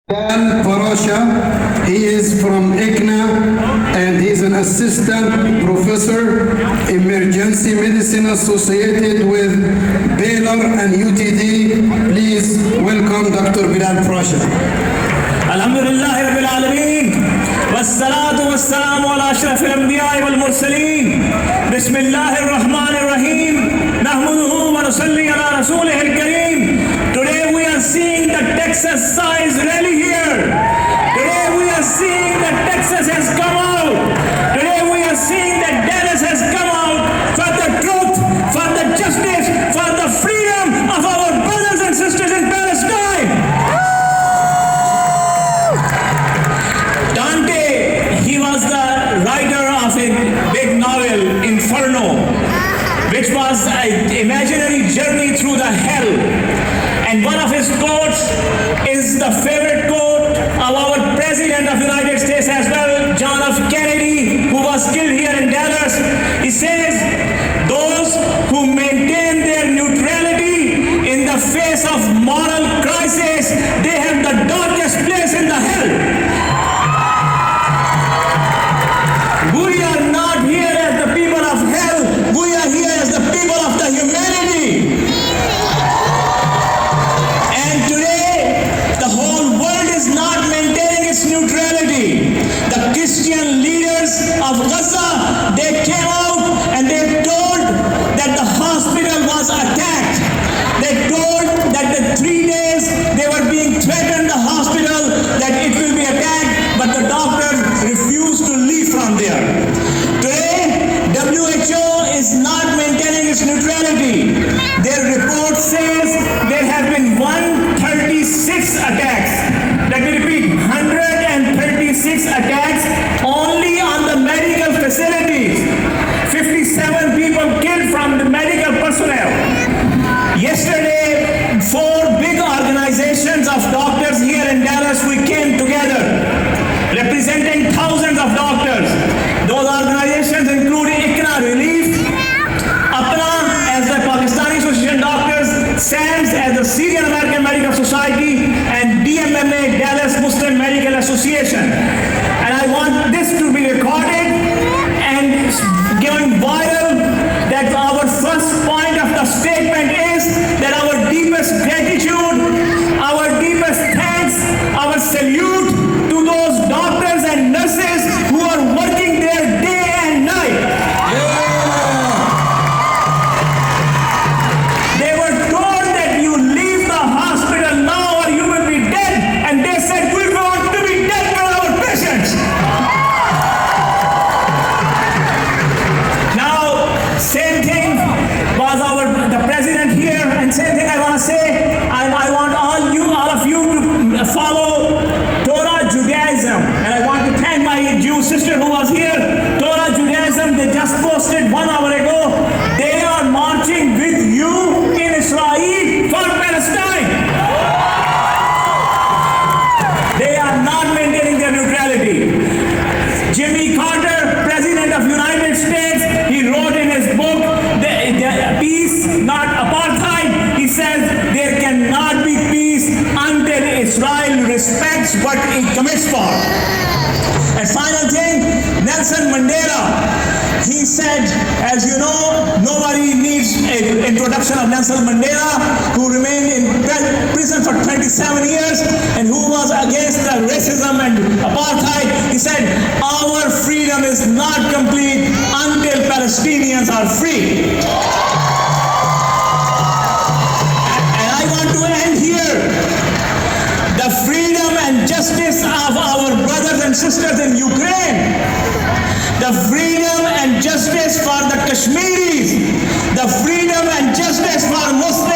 Dan Parasha, he is from ICNA and he's an assistant professor, emergency medicine associated with Baylor and UTD. Please welcome Dr. Bilal Parasha. Alhamdulillah Rabbil Alameen. Wassalatu wassalamu ala ashrafil anbiya'i wal mursaleen. Bismillahir Rahmanir Rahim. Nahmaduhu wa nusalli ala rasulihil kareem. Today we are seeing the Texas size rally here. Today we are seeing that Texas has come out. Today we are seeing that Dallas has come out for the truth, for the justice, for the freedom of our brothers and sisters in Palestine. Dante, he was the writer of a big novel, Inferno, which was an imaginary journey through the hell. And one of his quotes is the favorite quote of our President of the United States as well, John F. Kennedy, who was killed here in Dallas. He says, "Those who maintain their neutrality in the face of moral crisis, they have the darkest place in the hell." We are not here as the people of hell. We are here as the people of the humanity. And today, the whole world is not maintaining its neutrality. The Christian leaders of Gaza, they came out and they told that the hospital was attacked. They told that the 3 days they were being threatened, the hospital, that it will be attacked, but the doctors refused to leave from there. Today, WHO is not maintaining its neutrality. Their report says there have been 136 attacks. Let me repeat, 136 attacks only on the medical facilities. 57 people killed from the medical personnel. Yesterday, 4 big organizations of doctors here in Dallas, we came together, representing thousands of doctors. Those organizations include ICNA Relief, APNA as the Pakistani Association of Doctors, SAMS as the Syrian American Medical Society, and DMMA, Dallas Muslim Medical Association. And I want this to be recorded and going viral, that our first point of the statement is that our deepest gratitude, our deepest thanks, our salute to those doctors and nurses who are working there day and night. They were told that you leave the hospital now or you will be dead, and they said we want to be dead for our patients. Now, same thing was the president here, and same thing I want to say. I want all of you to follow Torah Judaism, and I want to thank my Jew sister who was here. Torah Judaism, they just posted 1 hour ago. They are marching with you in Israel for Palestine. They are not maintaining their neutrality. Jimmy Carter, President of United States, he wrote in his book, Peace, Not Apartheid. He says there cannot be peace until Israel respects what it commits for. And final thing, Nelson Mandela, he said, as you know, nobody needs an introduction of Nelson Mandela, who remained in prison for 27 years and who was against the racism and apartheid. He said, our freedom is not complete until Palestinians are free. And I want to end here. The freedom and justice of our brothers and sisters in Ukraine, the freedom and justice for the Kashmiris, the freedom and justice for Muslims